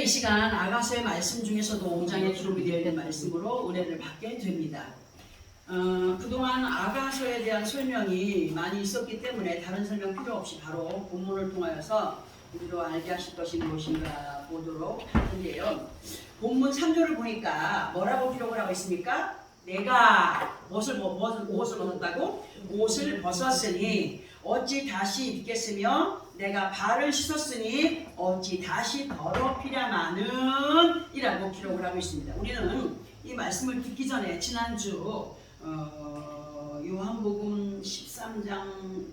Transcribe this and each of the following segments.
이 시간 아가서의 말씀 중에서도 5장에 기록이 되어 있는 말씀으로 은혜를 받게 됩니다. 그동안 아가서에 대한 설명이 많이 있었기 때문에 다른 설명 필요 없이 바로 본문을 통하여서 우리도 알게 하실 것이 무엇인가 보도록 할 텐데요. 본문 3절을 보니까 뭐라고 기록을 하고 있습니까? 내가 옷을 벗었다고? 옷을 벗었으니 어찌 다시 입겠으며 내가 발을 씻었으니 어찌 다시 더럽히랴마는 이라고 기록을 하고 있습니다. 우리는 이 말씀을 듣기 전에 지난주 요한복음 13장을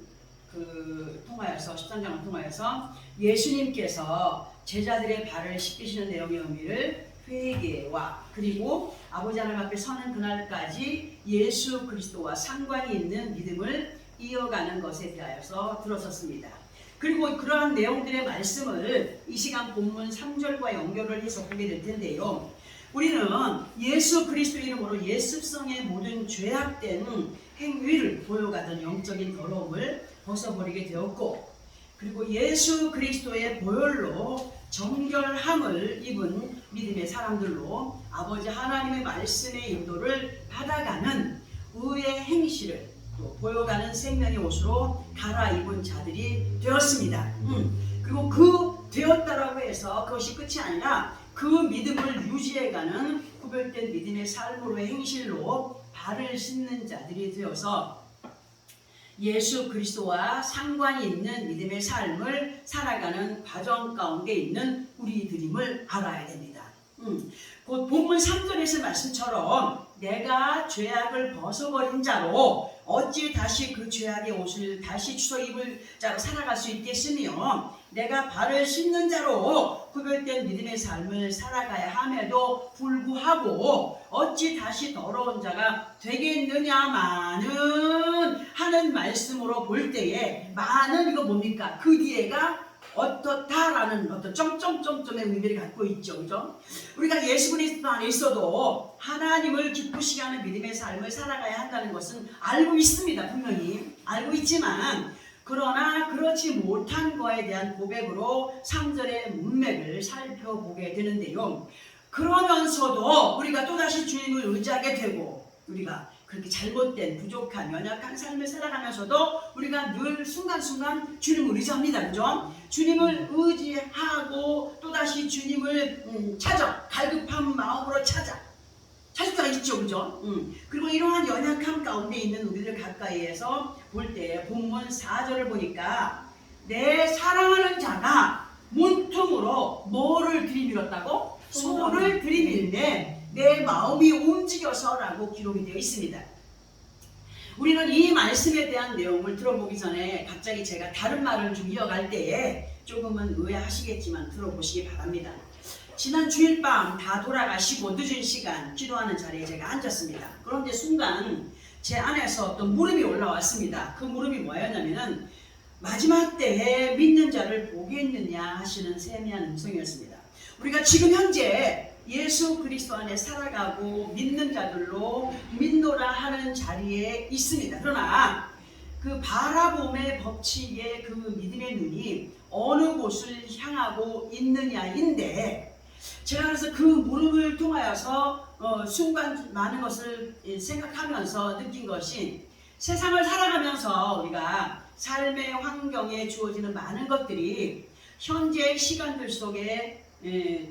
통하여서 예수님께서 제자들의 발을 씻기시는 내용의 의미를 회개와 그리고 아버지 하나님 앞에 서는 그날까지 예수 그리스도와 상관이 있는 믿음을 이어가는 것에 대하여서 들었었습니다. 그리고 그러한 내용들의 말씀을 이 시간 본문 3절과 연결을 해서 보게 될 텐데요. 우리는 예수 그리스도 이름으로 예습성의 모든 죄악된 행위를 보여가던 영적인 더러움을 벗어버리게 되었고, 그리고 예수 그리스도의 보혈로 정결함을 입은 믿음의 사람들로 아버지 하나님의 말씀의 인도를 받아가는 의의 행실을 또 보여가는 생명의 옷으로 갈아입은 자들이 되었습니다. 그리고 그 되었다라고 해서 그것이 끝이 아니라 그 믿음을 유지해가는 구별된 믿음의 삶으로의 행실로 발을 씻는 자들이 되어서 예수 그리스도와 상관이 있는 믿음의 삶을 살아가는 과정 가운데 있는 우리들임을 알아야 됩니다. 곧 본문 3절에서 말씀처럼 내가 죄악을 벗어버린 자로 어찌 다시 그 죄악의 옷을 다시 주워 입을 자로 살아갈 수 있겠으며 내가 발을 씻는 자로 구별된 믿음의 삶을 살아가야 함에도 불구하고 어찌 다시 더러운 자가 되겠느냐마는 하는 말씀으로 볼 때에 많은 이거 뭡니까? 그 뒤에가 어떻다라는 어떤 점점점점의 의미를 갖고 있죠. 그죠? 우리가 예수 그리스도 안에 있어도 하나님을 기쁘시게 하는 믿음의 삶을 살아가야 한다는 것은 알고 있습니다. 분명히 알고 있지만 그러나 그렇지 못한 거에 대한 고백으로 3절의 문맥을 살펴보게 되는데요. 그러면서도 우리가 또다시 주님을 의지하게 되고 우리가 그렇게 잘못된 부족한 연약한 삶을 살아가면서도 우리가 늘 순간순간 주님을 의지합니다. 그죠? 주님을 의지하고 또다시 주님을 찾아 갈급한 마음으로 찾을 때가 있죠. 그죠? 그리고 이러한 연약함 가운데 있는 우리를 가까이에서 볼 때 본문 4절을 보니까 내 사랑하는 자가 문틈으로 뭐를 들이밀었다고? 손을 들이밀네 내 마음이 움직여서라고 기록이 되어 있습니다. 우리는 이 말씀에 대한 내용을 들어보기 전에 갑자기 제가 다른 말을 좀 이어갈 때에 조금은 의아하시겠지만 들어보시기 바랍니다. 지난 주일 밤 다 돌아가시고 늦은 시간 기도하는 자리에 제가 앉았습니다. 그런데 순간 제 안에서 어떤 물음이 올라왔습니다. 그 물음이 뭐였냐면은 마지막 때에 믿는 자를 보겠느냐 하시는 세미한 음성이었습니다. 우리가 지금 현재 예수 그리스도 안에 살아가고 믿는 자들로 믿노라 하는 자리에 있습니다. 그러나 그 바라봄의 법칙에 그 믿음의 눈이 어느 곳을 향하고 있느냐인데 제가 그래서 그 물음을 통하여서 순간 많은 것을 생각하면서 느낀 것이 세상을 살아가면서 우리가 삶의 환경에 주어지는 많은 것들이 현재 시간들 속에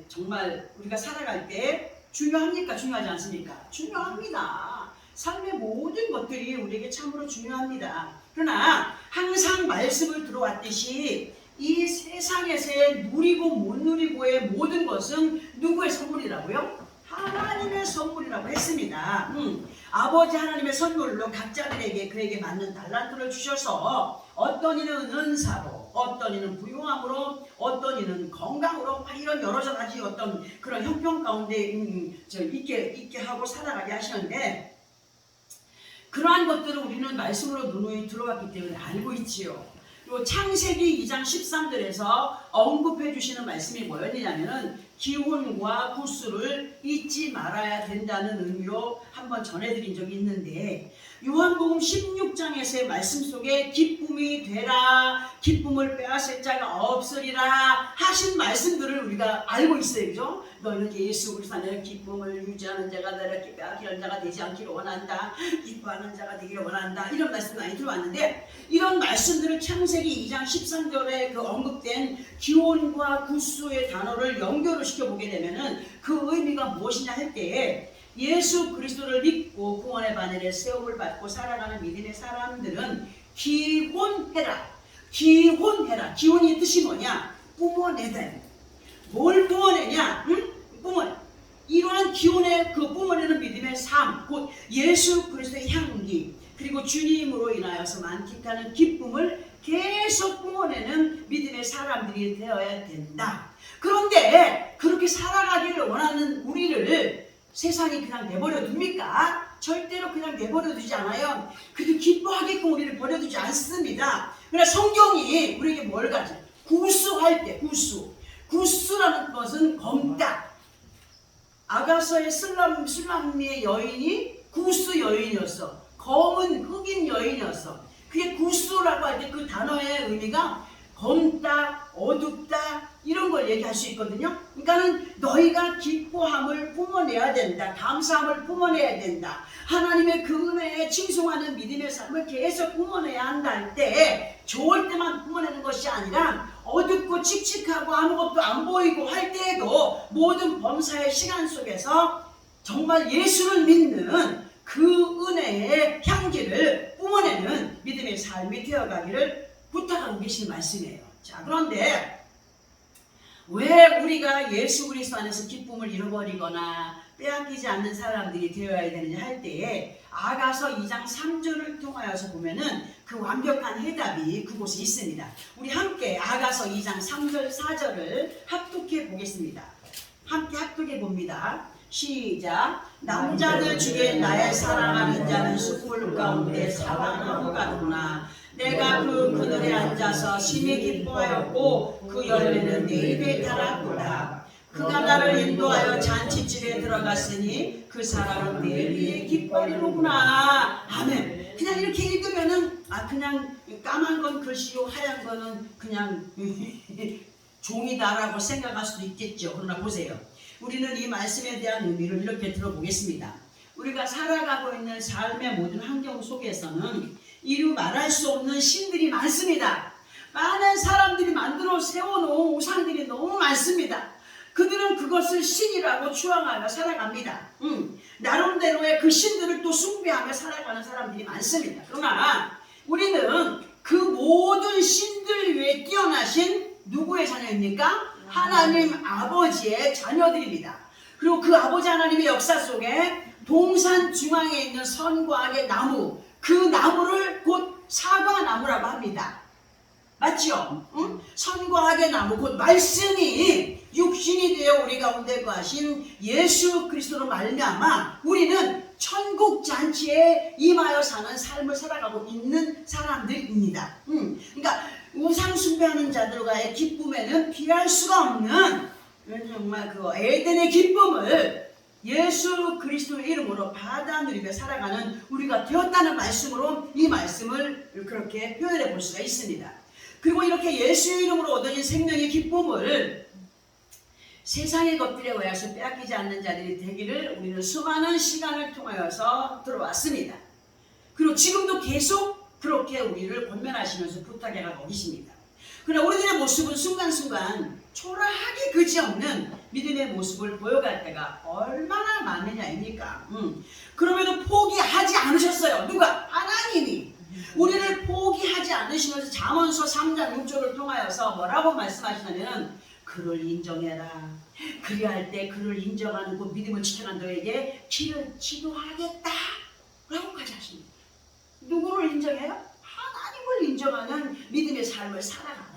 정말 우리가 살아갈 때 중요합니까? 중요하지 않습니까? 중요합니다. 삶의 모든 것들이 우리에게 참으로 중요합니다. 그러나 항상 말씀을 들어왔듯이 이 세상에서의 누리고 못 누리고의 모든 것은 누구의 선물이라고요? 하나님의 선물이라고 했습니다. 아버지 하나님의 선물로 각자들에게 그에게 맞는 달란트를 주셔서 어떤 이는 은사로 어떤 이는 부유함으로 어떤 이는 건강으로 이런 여러 가지 어떤 그런 형편 가운데 있게 하고 살아가게 하시는데 그러한 것들을 우리는 말씀으로 누누이 들어왔기 때문에 알고 있지요. 그리고 창세기 2장 13절에서 언급해 주시는 말씀이 뭐였냐면은 기혼과 구수를 잊지 말아야 된다는 의미로 한번 전해드린 적이 있는데 요한복음 16장에서의 말씀 속에 기쁨이 되라, 기쁨을 빼앗을 자가 없으리라 하신 말씀들을 우리가 알고 있어요. 그죠? 너희는 예수 그리스도 안에 기쁨을 유지하는 자가 되라, 빼앗기는 자가 되지 않기를 원한다, 기뻐하는 자가 되기를 원한다, 이런 말씀 많이 들어왔는데, 이런 말씀들을 창세기 2장 13절에 그 언급된 기원과 구수의 단어를 연결을 시켜보게 되면은 그 의미가 무엇이냐 할 때에, 예수 그리스도를 믿고 구원의 바늘에 세움을 받고 살아가는 믿음의 사람들은 기혼해라. 기혼해라. 기혼의 뜻이 뭐냐? 뿜어내다. 뭘 뿜어내냐? 뿜어내. 이러한 기혼의 그 뿜어내는 믿음의 삶, 곧 예수 그리스도의 향기, 그리고 주님으로 인하여서 만끽하는 기쁨을 계속 뿜어내는 믿음의 사람들이 되어야 된다. 그런데 그렇게 살아가기를 원하는 우리를 세상이 그냥 내버려 둡니까? 절대로 그냥 내버려 두지 않아요. 그래도 기뻐하게끔 우리를 버려두지 않습니다. 그러나 성경이 우리에게 뭘 가르쳐? 구수할 때, 구수라는 것은 검다. 아가서의 술람미의 여인이 구수 여인이었어. 검은 흑인 여인이었어. 그게 구수라고 할 때 그 단어의 의미가 검다, 어둡다, 이런 걸 얘기할 수 있거든요. 그러니까는 너희가 기뻐함을 뿜어내야 된다. 감사함을 뿜어내야 된다. 하나님의 그 은혜에 칭송하는 믿음의 삶을 계속 뿜어내야 한다 할 때, 좋을 때만 뿜어내는 것이 아니라 어둡고 칙칙하고 아무것도 안 보이고 할 때에도 모든 범사의 시간 속에서 정말 예수를 믿는 그 은혜의 향기를 뿜어내는 믿음의 삶이 되어가기를 부탁하고 계신 말씀이에요. 자, 그런데 왜 우리가 예수 그리스도 안에서 기쁨을 잃어버리거나 빼앗기지 않는 사람들이 되어야 되느냐 할 때에 아가서 2장 3절을 통하여서 보면은 그 완벽한 해답이 그곳에 있습니다. 우리 함께 아가서 2장 3절 4절을 합독해 보겠습니다. 함께 합독해 봅니다. 시작. 남자들 중에 나의 사랑하는 자는 숯불 가운데 사방나무 같구나. 내가 그 그늘에 앉아서 심히 기뻐하였고 그 열매는 내 입에 달았구나. 그가 나를 인도하여 잔치집에 들어갔으니 그 사람은 내 위에 기뻐하리로구나. 아멘. 그냥 이렇게 읽으면은 그냥 까만 건 글씨요 하얀 거는 그냥 종이다라고 생각할 수도 있겠죠. 그러나 보세요. 우리는 이 말씀에 대한 의미를 이렇게 들어보겠습니다. 우리가 살아가고 있는 삶의 모든 환경 속에서는 이루 말할 수 없는 신들이 많습니다. 많은 사람들이 만들어 세워놓은 우상들이 너무 많습니다. 그들은 그것을 신이라고 추앙하며 살아갑니다. 나름대로의 그 신들을 또 숭배하며 살아가는 사람들이 많습니다. 그러나 우리는 그 모든 신들 위에 뛰어나신 누구의 자녀입니까? 하나님 아버지의 자녀들입니다. 그리고 그 아버지 하나님의 역사 속에 동산 중앙에 있는 선과 악의 나무, 그 나무를 곧 사과나무라고 합니다. 맞죠? 선과 악의 나무, 곧 말씀이 육신이 되어 우리 가운데 거하신 예수 그리스도로 말미암아 우리는 천국 잔치에 임하여 사는 삶을 살아가고 있는 사람들입니다. 그러니까 우상 숭배하는 자들과의 기쁨에는 피할 수가 없는 정말 그 에덴의 기쁨을 예수 그리스도의 이름으로 받아 누리며 살아가는 우리가 되었다는 말씀으로 이 말씀을 그렇게 표현해 볼 수가 있습니다. 그리고 이렇게 예수의 이름으로 얻어진 생명의 기쁨을 세상의 것들에 의해서 빼앗기지 않는 자들이 되기를 우리는 수많은 시간을 통하여서 들어왔습니다. 그리고 지금도 계속 그렇게 우리를 권면하시면서 부탁해 가고 계십니다. 그러나 우리들의 모습은 순간순간 초라하게 그지없는 믿음의 모습을 보여갈 때가 얼마나 많느냐입니까? 그럼에도 포기하지 않으셨어요. 누가? 하나님이. 우리를 포기하지 않으시면서 잠언서 3장 6절을 통하여서 뭐라고 말씀하시냐면 그를 인정해라. 그리할 때 그를 인정하는 그 믿음을 지켜간 너에게 길을 지도하겠다 라고까지 하십니다. 누구를 인정해요? 하나님을 인정하는 믿음의 삶을 살아가라.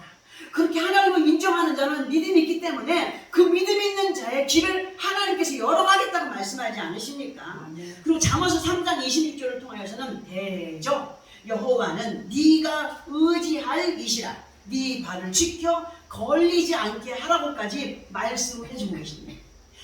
그렇게 하나님을 인정하는 자는 믿음이 있기 때문에 그 믿음 있는 자의 길을 하나님께서 열어가겠다고 말씀하지 않으십니까? 그리고 잠언서 3장 26절을 통하여서는 대저 여호와는 네가 의지할 이시라. 네 발을 지켜 걸리지 않게 하라고까지 말씀을 해주고 계십니다.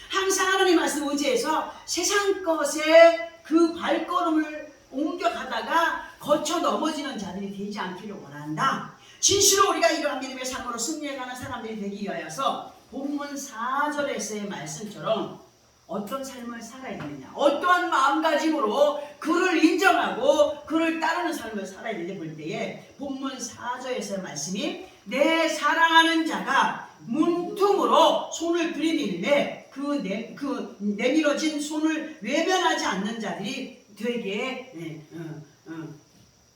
항상 하나님 말씀 의지해서 세상 것에 그 발걸음을 옮겨가다가 거쳐 넘어지는 자들이 되지 않기를 원한다. 진실로 우리가 이러한 믿음의 삶으로 승리해가는 사람들이 되기 위하여서 본문 4절에서의 말씀처럼 어떤 삶을 살아야 되느냐, 어떠한 마음가짐으로 그를 인정하고 그를 따르는 삶을 살아야 되느냐 볼 때에 본문 4절에서의 말씀이 내 사랑하는 자가 문틈으로 손을 들이밀매 그 내밀어진 손을 외면하지 않는 자들이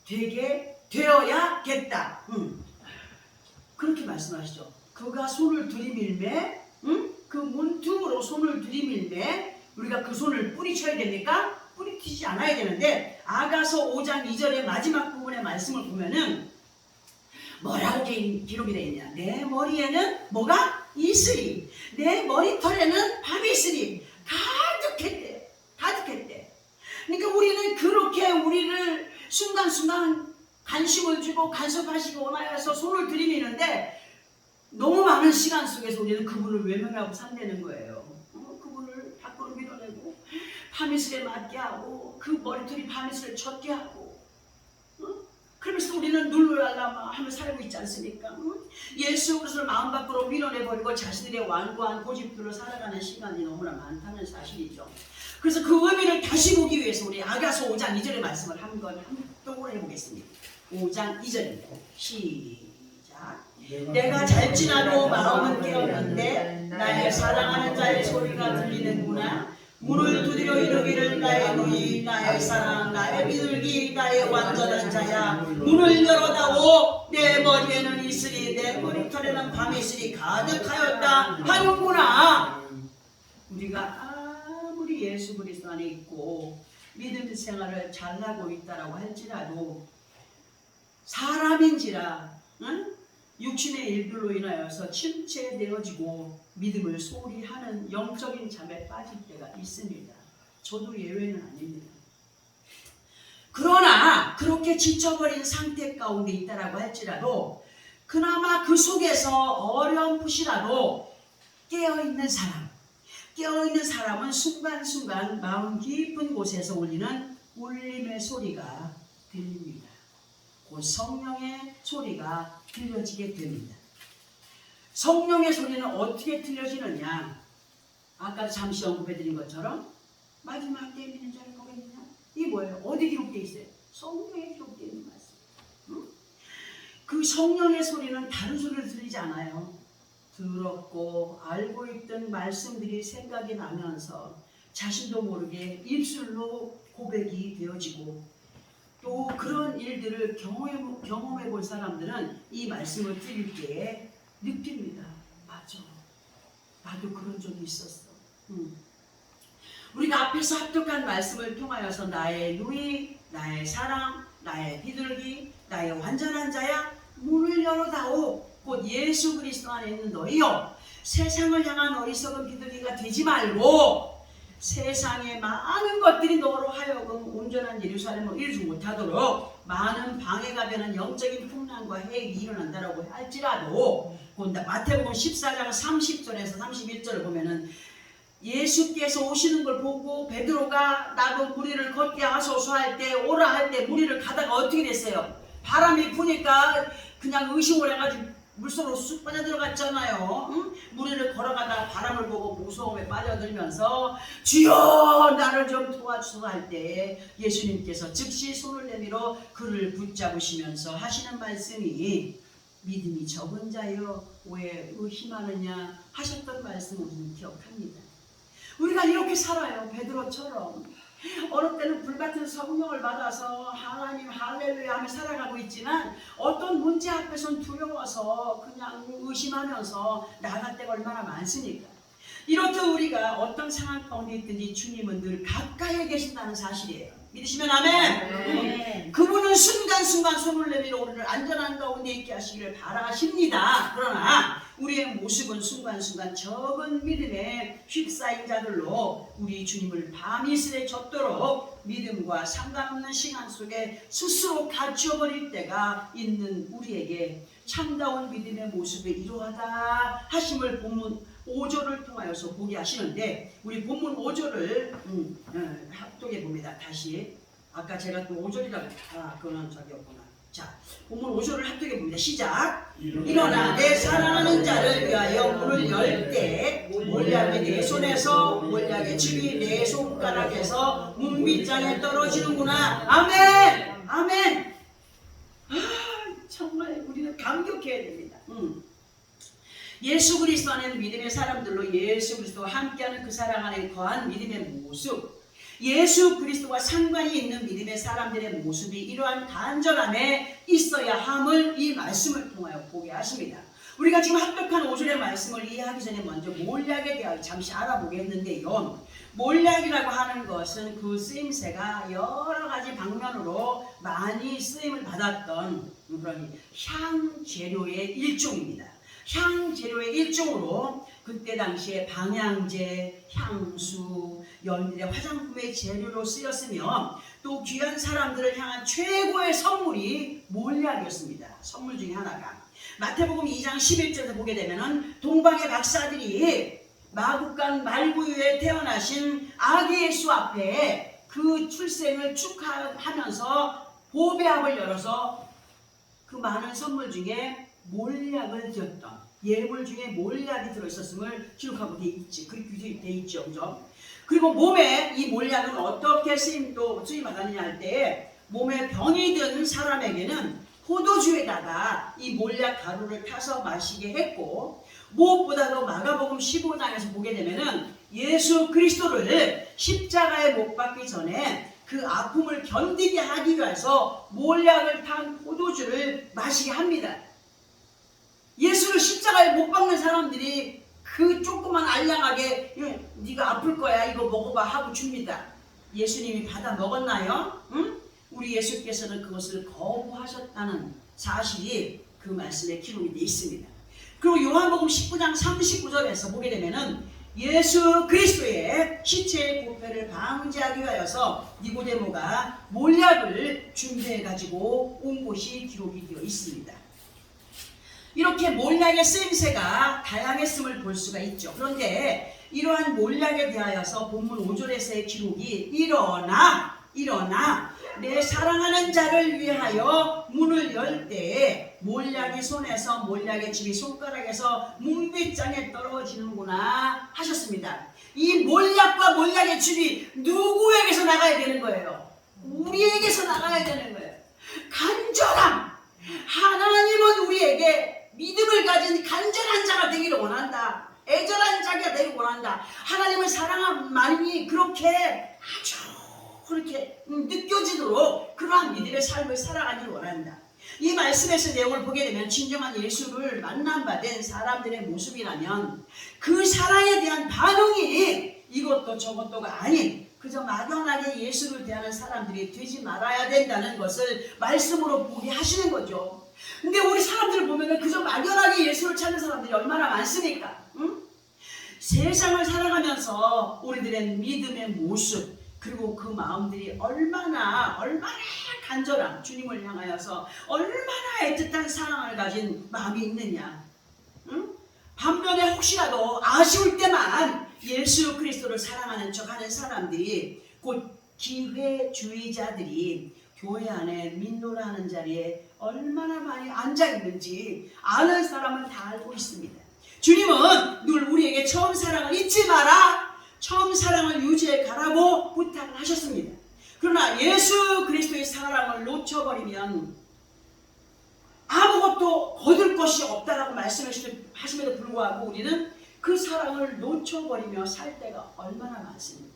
되게 되어야겠다. 그렇게 말씀하시죠. 그가 손을 들이밀매, 그 문틈으로 손을 들이밀매, 우리가 그 손을 뿌리쳐야 됩니까? 뿌리치지 않아야 되는데, 아가서 5장 2절의 마지막 부분의 말씀을 보면은 뭐라고 기록이 되어 있냐? 내 머리에는 뭐가 있으리, 내 머리털에는 밤이 있으리. 가득했대. 그러니까 우리는 그렇게 우리를 순간순간 간식을 주고 간섭하시기 원하여서 손을 들이미는데, 너무 많은 시간 속에서 우리는 그분을 외면하고 산다는 거예요. 그분을 밖으로 밀어내고 밤이슬에 맞게 하고 그 머리털이 밤이슬에 젖게 하고, 그러면서 우리는 눌러달라 하며 살고 있지 않습니까? 예수 그리스도를 마음 밖으로 밀어내버리고 자신들의 완고한 고집들로 살아가는 시간이 너무나 많다는 사실이죠. 그래서 그 의미를 다시 보기 위해서 우리 아가서 5장 2절의 말씀을 한번 합독을 해보겠습니다. 5장 2절입니다. 시작. 내가 잘 지나도 마음은 깨었는데 나의 사랑하는 자의 소리가 들리는구나. 문을 두드려 이르기를 나의 누이, 나의 사랑, 나의 비둘기, 나의 완전한 자야. 문을 열어다오. 내 머리에는 있으리, 내 머리털에는 밤이 있으리 가득하였다 하는구나. 우리가 아무리 예수 그리스도 안에 있고 믿음 생활을 잘하고 있다라고 할지라도 사람인지라 육신의 일들로 인하여서 침체되어지고 믿음을 소홀히 하는 영적인 잠에 빠질 때가 있습니다. 저도 예외는 아닙니다. 그러나 그렇게 지쳐버린 상태 가운데 있다라고 할지라도 그나마 그 속에서 어렴풋이라도 깨어있는 사람은 순간순간 마음 깊은 곳에서 울리는 울림의 소리가 들립니다. 곧 성령의 소리가 들려지게 됩니다. 성령의 소리는 어떻게 들려지느냐? 아까 잠시 언급해드린 것처럼 마지막 때에 믿는 자를 보겠느냐? 이게 뭐예요? 어디 기록되어 있어요? 성령에 기록되어 있는 말씀. 그 성령의 소리는 다른 소리를 들리지 않아요. 들었고 알고 있던 말씀들이 생각이 나면서 자신도 모르게 입술로 고백이 되어지고, 또 그런 일들을 경험해 본 사람들은 이 말씀을 들을 때에 느낍니다. 맞아, 나도 그런 적이 있었어. 우리가 앞에서 합독한 말씀을 통하여서 나의 누이, 나의 사랑, 나의 비둘기, 나의 완전한 자야, 문을 열어다오. 곧 예수 그리스도 안에 있는 너희여, 세상을 향한 어리석은 비둘기가 되지 말고 세상의 많은 것들이 너로 하여금 온전한 예루살렘을 이루지 못하도록 많은 방해가 되는 영적인 풍랑과 해악이 일어난다라고 할지라도, 곧 마태복음 14장 30절에서 31절을 보면은 예수께서 오시는 걸 보고 베드로가 나도 무리를 걷게 하소서 할 때, 오라 할 때 무리를 가다가 어떻게 됐어요? 바람이 부니까 그냥 의심을 해가지고 물속으로 쑥 빠져들어갔잖아요. 무리를 걸어가다가 바람을 보고 무서움에 빠져들면서 주여 나를 좀 도와주소 할 때 예수님께서 즉시 손을 내밀어 그를 붙잡으시면서 하시는 말씀이 믿음이 적은 자여 왜 의심하느냐 하셨던 말씀을 우리는 기억합니다. 우리가 이렇게 살아요. 베드로처럼 어느 때는 불같은 성령을 받아서 하나님 할렐루야 하며 살아가고 있지만 어떤 문제 앞에선 두려워서 그냥 의심하면서 나갈 때가 얼마나 많습니까? 이렇게 우리가 어떤 상황 가운데 있든지 주님은 늘 가까이에 계신다는 사실이에요. 믿으시면 아멘. 그분은 순간순간 손을 내밀어 우리를 안전한 가운데 있게 하시기를 바라십니다. 그러나 우리의 모습은 순간순간 적은 믿음에 휩싸인 자들로 우리 주님을 밤이슬에 젖도록 믿음과 상관없는 시간 속에 스스로 갇혀버릴 때가 있는 우리에게 참다운 믿음의 모습이 이러하다 하심을 본문 5절을 통하여서 보게 하시는데, 우리 본문 5절을 합독해 봅니다. 다시 아까 제가 또 5절이라고 그거는 저기였구나. 자, 본문 5절을 합독해 봅니다. 시작. 일어나 내 사랑하는 자를 위하여 문을 열 때 몰약이 내 손에서 몰약의 칩이 내 손가락에서 문빗장에 떨어지는구나. 아멘. 아멘. 정말 우리는 감격해야 됩니다. 예수 그리스도 안에 믿음의 사람들로 예수 그리스도와 함께하는 그 사랑 안에 거한 믿음의 모습, 예수 그리스도와 상관이 있는 믿음의 사람들의 모습이 이러한 간절함에 있어야 함을 이 말씀을 통하여 보게 하십니다. 우리가 지금 합독한 5절의 말씀을 이해하기 전에 먼저 몰약에 대하여 잠시 알아보겠는데요. 몰약이라고 하는 것은 그 쓰임새가 여러 가지 방면으로 많이 쓰임을 받았던 그런 향재료의 일종입니다. 향재료의 일종으로 그때 당시에 방향제, 향수, 여인들의 화장품의 재료로 쓰였으며 또 귀한 사람들을 향한 최고의 선물이 몰약이었습니다. 선물 중에 하나가 마태복음 2장 11절에서 보게 되면은 동방의 박사들이 마국간 말구유에 태어나신 아기 예수 앞에 그 출생을 축하하면서 보배합을 열어서 그 많은 선물 중에 몰약을 드렸던 예물 중에 몰약이 들어있었음을 기록하고 돼 있죠. 그죠? 그리고 몸에 이 몰약은 어떻게 쓰임받았느냐 할 때 몸에 병이 든 사람에게는 포도주에다가 이 몰약 가루를 타서 마시게 했고 무엇보다도 마가복음 15장에서 보게 되면은 예수 그리스도를 십자가에 못 박기 전에 그 아픔을 견디게 하기 위해서 몰약을 탄 포도주를 마시게 합니다. 예수를 십자가에 못 박는 사람들이 그 조그만 알량하게 네가 아플 거야 이거 먹어봐 하고 줍니다. 예수님이 받아 먹었나요? 응? 우리 예수께서는 그것을 거부하셨다는 사실이 그 말씀에 기록이 되어 있습니다. 그리고 요한복음 19장 39절에서 보게 되면은 예수 그리스도의 시체의 부패를 방지하기 위하여서 니고데모가 몰약을 준비해 가지고 온 것이 기록이 되어 있습니다. 이렇게 몰약의 쓰임새가 다양했음을 볼 수가 있죠. 그런데 이러한 몰약에 대하여서 본문 5절에서의 기록이 일어나 내 사랑하는 자를 위하여 문을 열 때에 몰약이 손에서 몰약의 칩이 손가락에서 문빗장에 떨어지는구나 하셨습니다. 이 몰약과 몰약의 칩이 누구에게서 나가야 되는 거예요? 우리에게서 나가야 되는 거예요. 간절함. 하나님은 우리에게 믿음을 가진 간절한 자가 되기를 원한다. 애절한 자가 되기를 원한다. 하나님을 사랑하는 마음이 그렇게 아주 그렇게 느껴지도록 그러한 믿음의 삶을 살아가기를 원한다. 이 말씀에서 내용을 보게 되면 진정한 예수를 만남받은 사람들의 모습이라면 그 사랑에 대한 반응이 이것도 저것도가 아닌 그저 막연하게 예수를 대하는 사람들이 되지 말아야 된다는 것을 말씀으로 보게 하시는 거죠. 근데 우리 사람들을 보면 그저 막연하게 예수를 찾는 사람들이 얼마나 많습니까? 응? 세상을 살아가면서 우리들의 믿음의 모습 그리고 그 마음들이 얼마나 간절한 주님을 향하여서 얼마나 애틋한 사랑을 가진 마음이 있느냐. 응? 반면에 혹시라도 아쉬울 때만 예수 그리스도를 사랑하는 척하는 사람들이 곧 기회주의자들이 교회 안에 민노라 하는 자리에 얼마나 많이 앉아있는지 아는 사람은 다 알고 있습니다. 주님은 늘 우리에게 처음 사랑을 잊지 마라. 처음 사랑을 유지해 가라고 부탁을 하셨습니다. 그러나 예수 그리스도의 사랑을 놓쳐버리면 아무것도 거둘 것이 없다라고 말씀하심에도 불구하고 우리는 그 사랑을 놓쳐버리며 살 때가 얼마나 많습니까?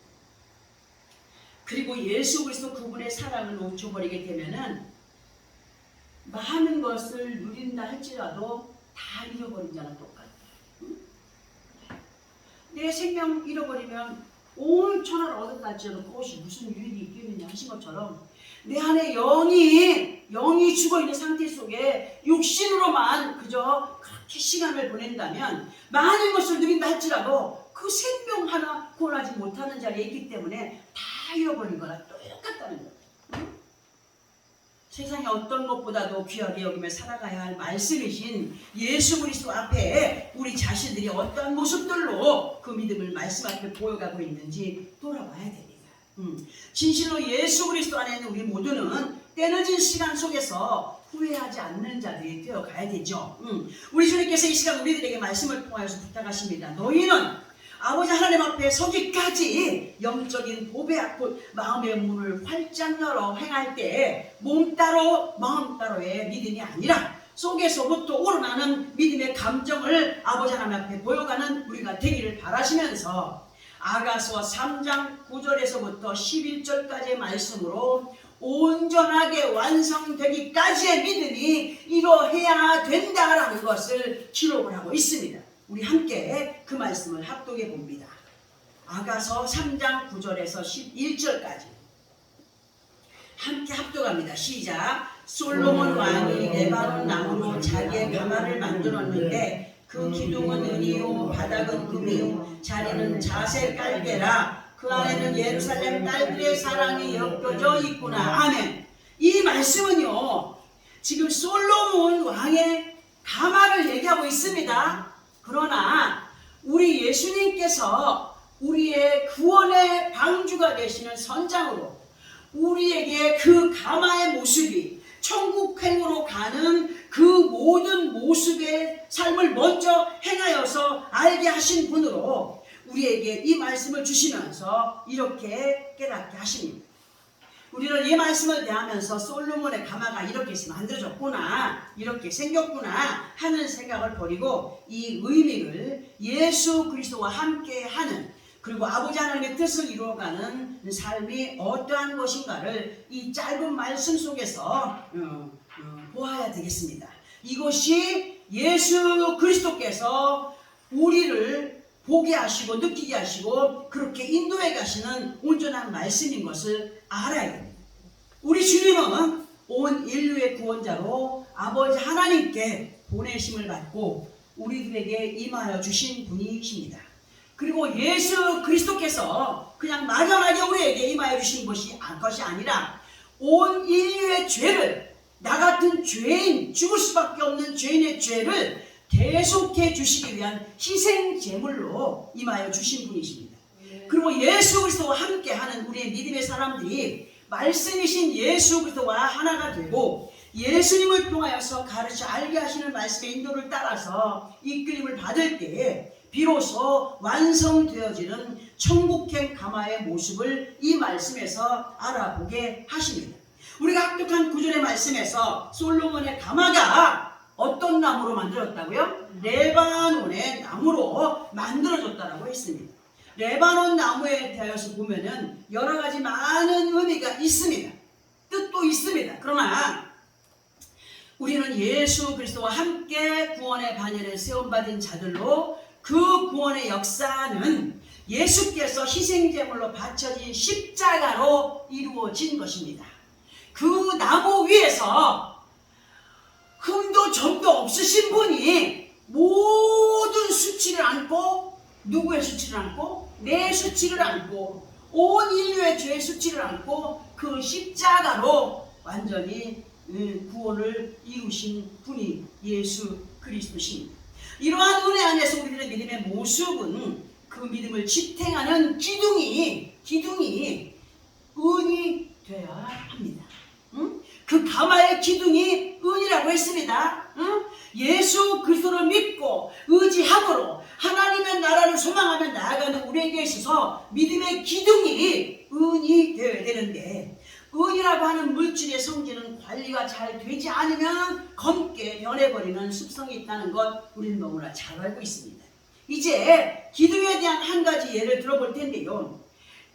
그리고 예수 그리스도 그분의 사랑을 놓쳐버리게 되면은 많은 것을 누린다 할지라도 다 잃어버린 자는 똑같아요. 응? 내 생명 잃어버리면 온 천하를 얻었다 할지라도 그것이 무슨 유익이 있겠느냐 하신 것처럼 내 안에 영이 죽어있는 상태 속에 육신으로만 그저 그렇게 시간을 보낸다면 많은 것을 누린다 할지라도 그 생명 하나 구원하지 못하는 자리에 있기 때문에 다 잃어버린 거나 똑같다는 거죠. 응? 세상에 어떤 것보다도 귀하게 여기며 살아가야 할 말씀이신 예수 그리스도 앞에 우리 자신들이 어떤 모습들로 그 믿음을 말씀 앞에 보여가고 있는지 돌아봐야 됩니다. 진실로 예수 그리스도 안에 있는 우리 모두는 때늦은 시간 속에서 후회하지 않는 자들이 되어 가야 되죠. 우리 주님께서 이 시간 우리들에게 말씀을 통하여서 부탁하십니다. 너희는 아버지 하나님 앞에 서기까지 영적인 마음의 문을 활짝 열어 행할 때 몸 따로 마음 따로의 믿음이 아니라 속에서부터 우러나는 믿음의 감정을 아버지 하나님 앞에 보여가는 우리가 되기를 바라시면서 아가서 3장 9절에서부터 11절까지의 말씀으로 온전하게 완성되기까지의 믿음이 이러해야 된다라는 것을 기록을 하고 있습니다. 우리 함께 그 말씀을 합독해 봅니다. 아가서 3장 9절에서 11절까지 함께 합독합니다. 시작. 솔로몬 왕이 레바논 나무로 자기의 가마를 만들었는데 그 기둥은 은이요 바닥은 금이요 자리는 자색 깔대라. 그 안에는 예루살렘 딸들의 사랑이 엮여져 있구나. 아멘. 이 말씀은요 지금 솔로몬 왕의 가마를 얘기하고 있습니다. 그러나 우리 예수님께서 우리의 구원의 방주가 되시는 선장으로 우리에게 그 가마의 모습이 천국행으로 가는 그 모든 모습의 삶을 먼저 행하여서 알게 하신 분으로 우리에게 이 말씀을 주시면서 이렇게 깨닫게 하십니다. 우리는 이 말씀을 대하면서 솔로몬의 가마가 이렇게 만들어졌구나, 이렇게 생겼구나 하는 생각을 버리고 이 의미를 예수 그리스도와 함께하는, 그리고 아버지 하나님의 뜻을 이루어가는 삶이 어떠한 것인가를 이 짧은 말씀 속에서 보아야 되겠습니다. 이것이 예수 그리스도께서 우리를 보게 하시고 느끼게 하시고 그렇게 인도해 가시는 온전한 말씀인 것을 알아야 됩니다. 우리 주님은 온 인류의 구원자로 아버지 하나님께 보내심을 받고 우리들에게 임하여 주신 분이십니다. 그리고 예수 그리스도께서 그냥 막연하게 우리에게 임하여 주신 것이 아니라 온 인류의 죄를, 나 같은 죄인, 죽을 수밖에 없는 죄인의 죄를 대속해 주시기 위한 희생 제물로 임하여 주신 분이십니다. 그리고 예수 그리스도와 함께하는 우리의 믿음의 사람들이 말씀이신 예수 그리스도와 하나가 되고 예수님을 통하여서 가르쳐 알게 하시는 말씀의 인도를 따라서 이끌림을 받을 때에 비로소 완성되어지는 천국행 가마의 모습을 이 말씀에서 알아보게 하십니다. 우리가 합독한 구절의 말씀에서 솔로몬의 가마가 어떤 나무로 만들었다고요? 레바논의 나무로 만들어졌다고 했습니다. 레바논 나무에 대해서 보면은 여러 가지 많은 의미가 있습니다. 뜻도 있습니다. 그러나 우리는 예수 그리스도와 함께 구원의 반열에 세움받은 자들로 그 구원의 역사는 예수께서 희생제물로 바쳐진 십자가로 이루어진 것입니다. 그 나무 위에서 흠도 점도 없으신 분이 모든 수치를 안고, 누구의 수치를 안고? 내 수치를 안고, 온 인류의 죄의 수치를 안고 그 십자가로 완전히 구원을 이루신 분이 예수 그리스도십니다. 이러한 은혜 안에서 우리들의 믿음의 모습은 그 믿음을 지탱하는 기둥이 은이 되어야 합니다. 그 가마의 기둥이 은이라고 했습니다. 예수 그리스도를 믿고 의지함으로 하나님의 나라를 소망하며 나아가는 우리에게 있어서 믿음의 기둥이 은이 되어야 되는데, 은이라고 하는 물질의 성질은 관리가 잘 되지 않으면 검게 변해버리는 습성이 있다는 것 우리는 너무나 잘 알고 있습니다. 이제 기둥에 대한 한 가지 예를 들어볼 텐데요.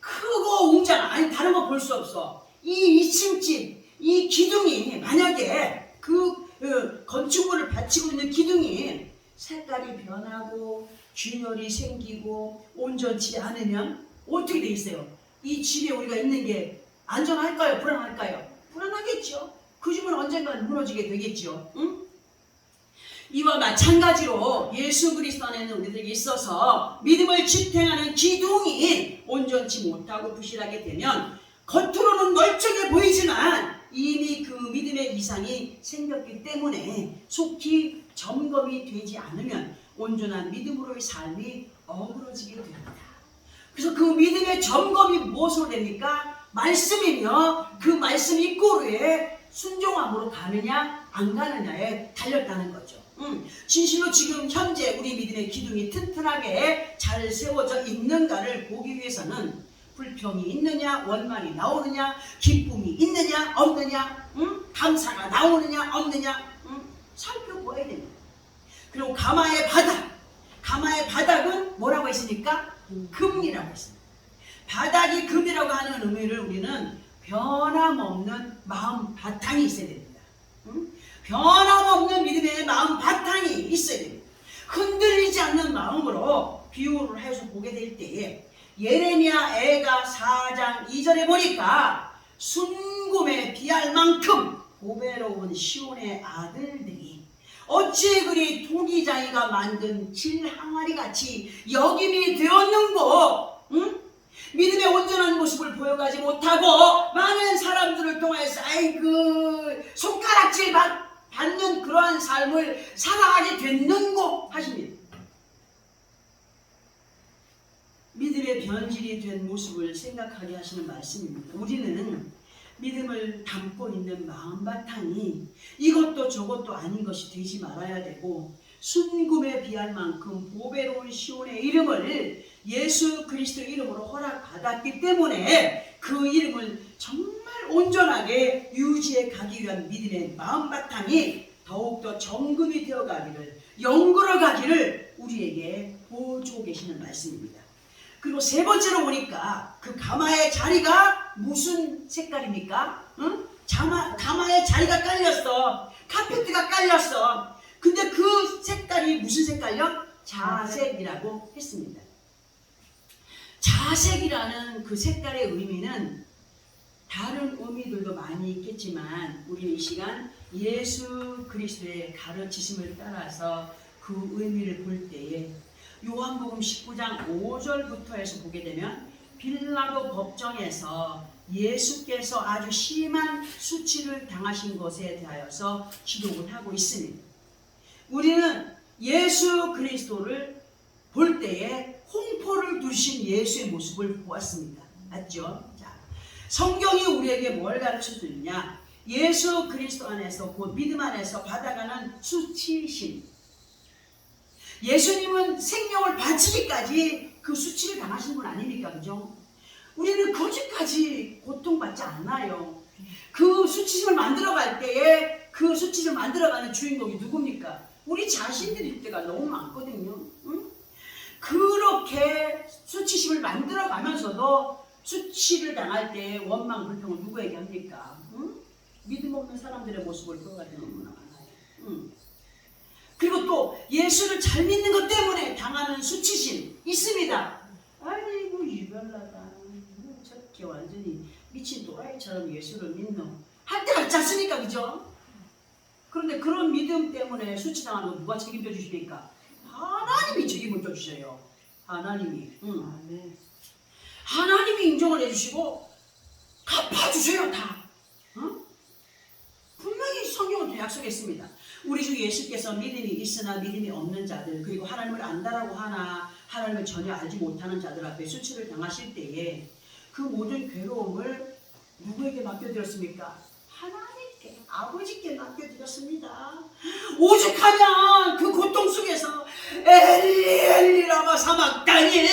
크고 웅장한, 아니 다른 거 볼 수 없어. 이 2층집 이 기둥이 만약에 그 건축물을 받치고 있는 기둥이 색깔이 변하고 균열이 생기고 온전치 않으면 어떻게 돼 있어요? 이 집에 우리가 있는 게 안전할까요? 불안할까요? 불안하겠죠. 그 집은 언젠가 무너지게 되겠죠. 이와 마찬가지로 예수 그리스도 안에 있는 우리들에게 있어서 믿음을 지탱하는 기둥이 온전치 못하고 부실하게 되면 겉으로는 멀쩡해 보이지만 이미 그 믿음의 이상이 생겼기 때문에 속히 점검이 되지 않으면 온전한 믿음으로의 삶이 어그러지게 됩니다. 그래서 그 믿음의 점검이 무엇으로 됩니까? 말씀이며 그 말씀 입고로에 순종함으로 가느냐 안 가느냐에 달렸다는 거죠. 진실로 지금 현재 우리 믿음의 기둥이 튼튼하게 잘 세워져 있는가를 보기 위해서는 불평이 있느냐, 원망이 나오느냐, 기쁨이 있느냐, 없느냐, 감사가 나오느냐, 없느냐, 살펴보아야 됩니다. 그리고 가마의 바닥은 뭐라고 했습니까? 금이라고 했습니다. 바닥이 금이라고 하는 의미를 우리는 변함없는 마음 바탕이 있어야 됩니다. 변함없는 믿음의 마음 바탕이 있어야 됩니다. 흔들리지 않는 마음으로 비유를 해서 보게 될 때에 예레미야 애가 4장 2절에 보니까 순금에 비할 만큼 보배로운 시온의 아들들이 어찌 그리 토기장이가 만든 질항아리같이 여김이 되었는고, 믿음의 온전한 모습을 보여가지 못하고 많은 사람들을 통해서 아이고 손가락질 받는 그러한 삶을 살아가게 됐는고 하십니다. 믿음의 변질이 된 모습을 생각하게 하시는 말씀입니다. 우리는 믿음을 담고 있는 마음바탕이 이것도 저것도 아닌 것이 되지 말아야 되고, 순금에 비할 만큼 보배로운 시온의 이름을 예수 그리스도 이름으로 허락받았기 때문에 그 이름을 정말 온전하게 유지해 가기 위한 믿음의 마음바탕이 더욱더 정금이 되어가기를, 영걸어 가기를 우리에게 보여주고 계시는 말씀입니다. 그리고 세 번째로 보니까 그 가마의 자리가 무슨 색깔입니까? 가마의 자리가 깔렸어. 카페트가 깔렸어. 근데 그 색깔이 무슨 색깔이요? 자색이라고 했습니다. 자색이라는 그 색깔의 의미는 다른 의미들도 많이 있겠지만 우리는 이 시간 예수 그리스도의 가르치심을 따라서 그 의미를 볼 때에 요한복음 19장 5절부터 해서 보게 되면 빌라도 법정에서 예수께서 아주 심한 수치를 당하신 것에 대하여서 기록을 하고 있습니다. 우리는 예수 그리스도를 볼 때에 홍포를 두신 예수의 모습을 보았습니다. 맞죠? 자, 성경이 우리에게 뭘 가르쳐 주느냐? 예수 그리스도 안에서, 그 믿음 안에서 받아가는 수치심. 예수님은 생명을 바치기까지 그 수치를 당하신 분 아닙니까? 그죠? 우리는 거기까지 고통받지 않아요. 그 수치심을 만들어갈 때에 그 수치심을 만들어가는 주인공이 누굽니까? 우리 자신들일 때가 너무 많거든요. 그렇게 수치심을 만들어가면서도 수치를 당할 때 원망, 불평을 누구에게 합니까? 믿음 없는 사람들의 모습을 보여가지고 너무나 많아요. 그리고 또 예수를 잘 믿는 것 때문에 당하는 수치심 있습니다. 아이고 유별나다. 저렇게 완전히 미친 또라이처럼 예수를 믿노 할 때가 있지 않습니까? 그죠? 그런데 그런 믿음 때문에 수치당하는 거 누가 책임져 주십니까? 하나님이 책임을 져 주셔요. 하나님이. 하나님이 인정을 해주시고 갚아주세요. 다. 분명히 성경은 약속했습니다. 우리 주 예수께서 믿음이 있으나 믿음이 없는 자들, 그리고 하나님을 안다라고 하나 하나님을 전혀 알지 못하는 자들 앞에 수치를 당하실 때에 그 모든 괴로움을 누구에게 맡겨드렸습니까? 하나님께, 아버지께 맡겨드렸습니다. 오죽하면 그 고통 속에서 엘리 엘리 라마 사막다니,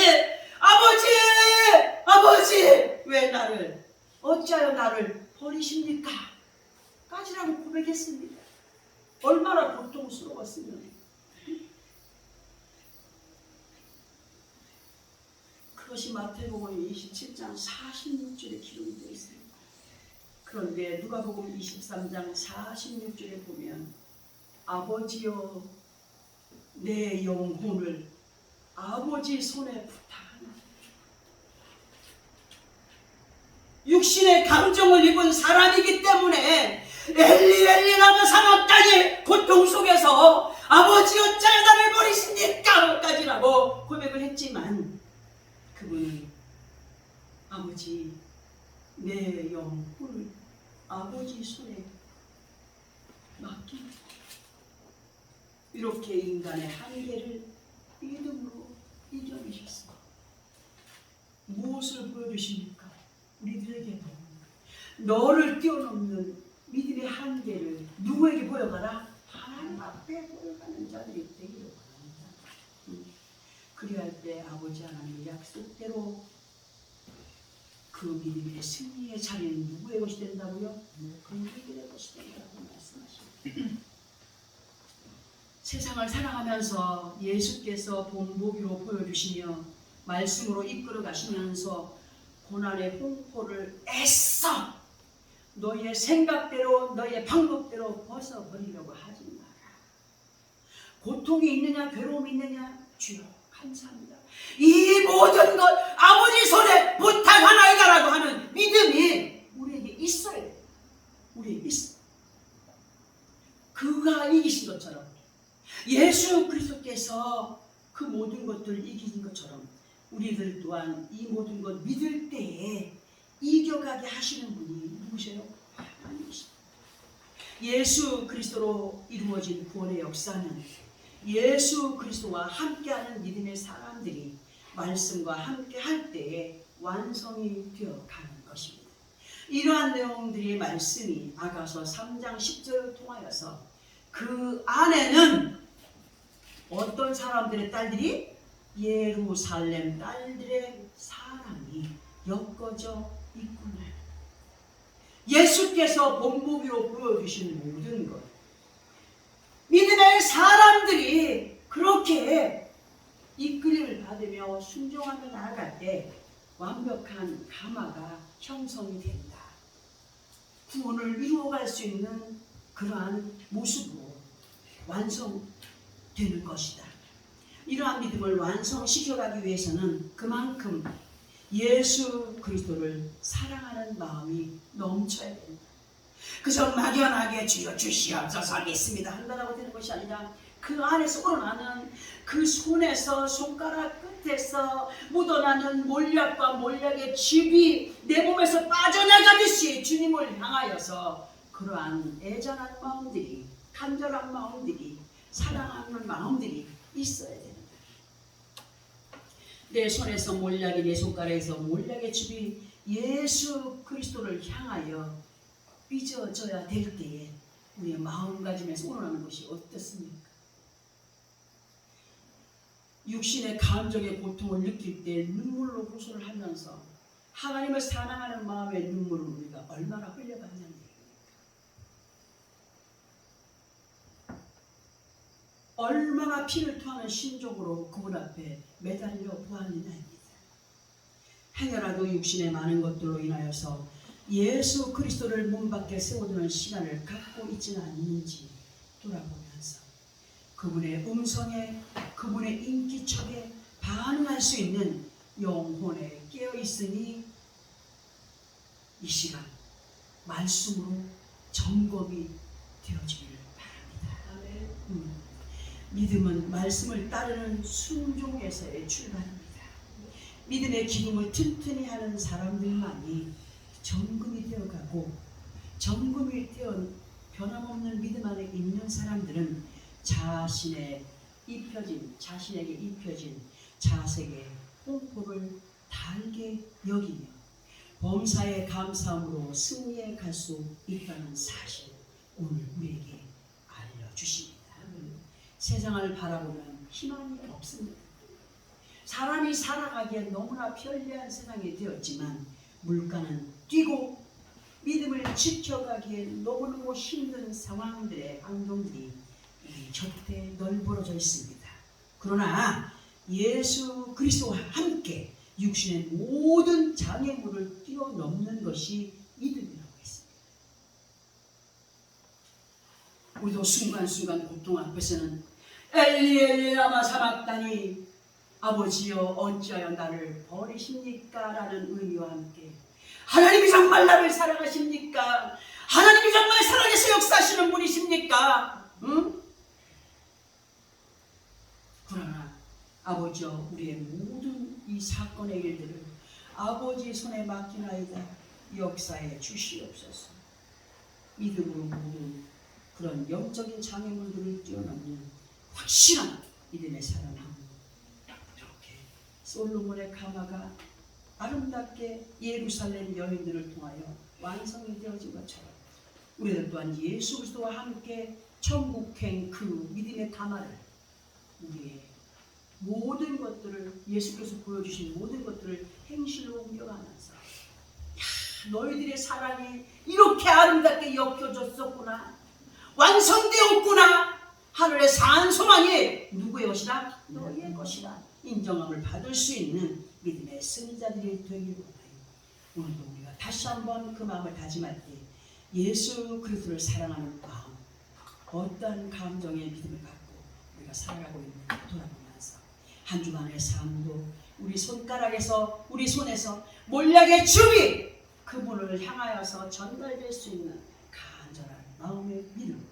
아버지 왜 나를 어찌하여 나를 버리십니까? 까지라고 고백했습니다. 얼마나 고통스러웠으면. 그것이 마태복음 27장 46절에 기록이 되어 있습니다. 그런데 누가복음 23장 46절에 보면 아버지여 내 영혼을 아버지 손에 부탁하나. 육신의 감정을 입은 사람이기 때문에 엘리 엘리 라마 사막다니 고통 속에서 아버지 어찌하여 나를 버리십니까? 까지라고 고백을 했지만 그분은 아버지 내 영혼을 아버지 손에 맡깁니다. 이렇게 인간의 한계를 믿음으로 이겨내셨습니다. 무엇을 보여주십니까? 우리들에게도 너를 뛰어넘는 믿음의 한계를 누구에게 보여가라? 하나님 앞에 보여가는 자들이 되기를 원합니다. 그리할 때 아버지 하나님의 약속대로 그 믿음의 승리의 자리는 누구의 것이 된다고요? 그들의 것이 된다고 말씀하십니다. 세상을 살아가면서 예수께서 본보기로 보여주시며 말씀으로 이끌어 가시면서 고난의 홍포를 애써 너희의 생각대로 너희의 방법대로 벗어버리려고 하지 마라. 고통이 있느냐 괴로움이 있느냐 주여 감사합니다. 이 모든 것 아버지 손에 부탁하나이다라고 하는 믿음이 우리에게 있어야 돼요. 우리에게 있어. 그가 이기신 것처럼 예수 그리스도께서 그 모든 것들을 이기신 것처럼 우리들 또한 이 모든 것 믿을 때에 이겨가게 하시는 분이 누구세요? 하나님이십니다. 예수 그리스도로 이루어진 구원의 역사는 예수 그리스도와 함께하는 믿음의 사람들이 말씀과 함께할 때에 완성이 되어가는 것입니다. 이러한 내용들의 말씀이 아가서 3장 10절을 통하여서 그 안에는 어떤 사람들의 딸들이 예루살렘 딸들의 사랑이 엮어져 있구나. 예수께서 본보기로 보여주신 모든 것 믿음의 사람들이 그렇게 이끌림을 받으며 순종하며 나아갈 때 완벽한 가마가 형성이 된다. 구원을 이루어갈 수 있는 그러한 모습으로 완성되는 것이다. 이러한 믿음을 완성시켜가기 위해서는 그만큼 예수 그리스도를 사랑하는 마음이 넘쳐야 된다. 그저 막연하게 주여 주시옵소서 하겠습니다 한다라고 되는 것이 아니라 그 안에서 우러나는 그 손에서 손가락 끝에서 묻어나는 몰약과 몰약의 즙이 내 몸에서 빠져나가듯이 주님을 향하여서 그러한 애잔한 마음들이 간절한 마음들이 사랑하는 마음들이 있어야 된다. 내 손에서 몰약이 내 손가락에서 몰약의 즙이 예수 그리스도를 향하여 빚어져야 될 때에 우리의 마음가짐에서 우러나는 것이 어떻습니까? 육신의 감정의 고통을 느낄 때 눈물로 호소를 하면서 하나님을 사랑하는 마음의 눈물을 우리가 얼마나 흘려봤냐는 얘기입니까? 얼마나 피를 토하는 심정으로 그분 앞에 매달려 보았느냐입니다. 행여라도 육신의 많은 것들로 인하여서 예수 그리스도를 문 밖에 세워두는 시간을 갖고 있지는 않는지 돌아보면서 그분의 음성에 그분의 인기척에 반응할 수 있는 영혼에 깨어있으니 이 시간 말씀으로 점검이 되어지기를 바랍니다. 믿음은 말씀을 따르는 순종에서의 출발입니다. 믿음의 기둥을 튼튼히 하는 사람들만이 정금이 되어가고 정금이 되어 변함없는 믿음 안에 있는 사람들은 자신에게 입혀진 자색의 홍포를 달게 여기며 범사에 감사함으로 승리에 갈 수 있다는 사실 오늘 우리에게 알려주십니다. 세상을 바라보면 희망이 없습니다. 사람이 살아가기에 너무나 편리한 세상이 되었지만 물가는 뛰고 믿음을 지켜가기에 너무너무 힘든 상황들의 환경들이 우리 곁에 널브러져 있습니다. 그러나 예수 그리스도와 함께 육신의 모든 장애물을 뛰어넘는 것이 믿음이라고 했습니다. 우리도 순간순간 고통 앞에서는 엘리 엘리 라마 사박다니 아버지여 어찌하여 나를 버리십니까? 라는 의미와 함께 하나님이 정말 나를 사랑하십니까? 하나님이 정말 살아계셔 역사하시는 분이십니까? 응? 그러나 아버지여 우리의 모든 이 사건의 일들을 아버지 손에 맡기나이다 역사에 주시옵소서. 믿음으로 모든 그런 영적인 장애물들을 뛰어넘는 확실한 믿음의 사랑함. 이렇게 솔로몬의 가마가 아름답게 예루살렘 여인들을 통하여 완성이 되어진 것처럼 우리들 또한 예수 그리스도와 함께 천국행 그 믿음의 가마를 우리의 모든 것들을 예수께서 보여주신 모든 것들을 행실로 옮겨가면서 너희들의 사랑이 이렇게 아름답게 엮여졌었구나, 완성되었구나, 하늘의 산 소망이 누구의 것이다? 너희의 것이다 인정함을 받을 수 있는 믿음의 승자들이 되기를 원하여 오늘도 우리가 다시 한번 그 마음을 다짐할 때 예수 그리스도를 사랑하는 마음, 어떠한 감정의 믿음을 갖고 우리가 살아가고 있는지 돌아보면서 한 주간의 삶도 우리 손가락에서 우리 손에서 몰약의 춤이 그분을 향하여서 전달될 수 있는 간절한 마음의 믿음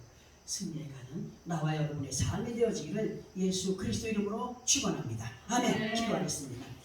승리해가는 나와 여러분의 삶이 되어지기를 예수 그리스도 이름으로 축원합니다. 아멘. 기도하겠습니다.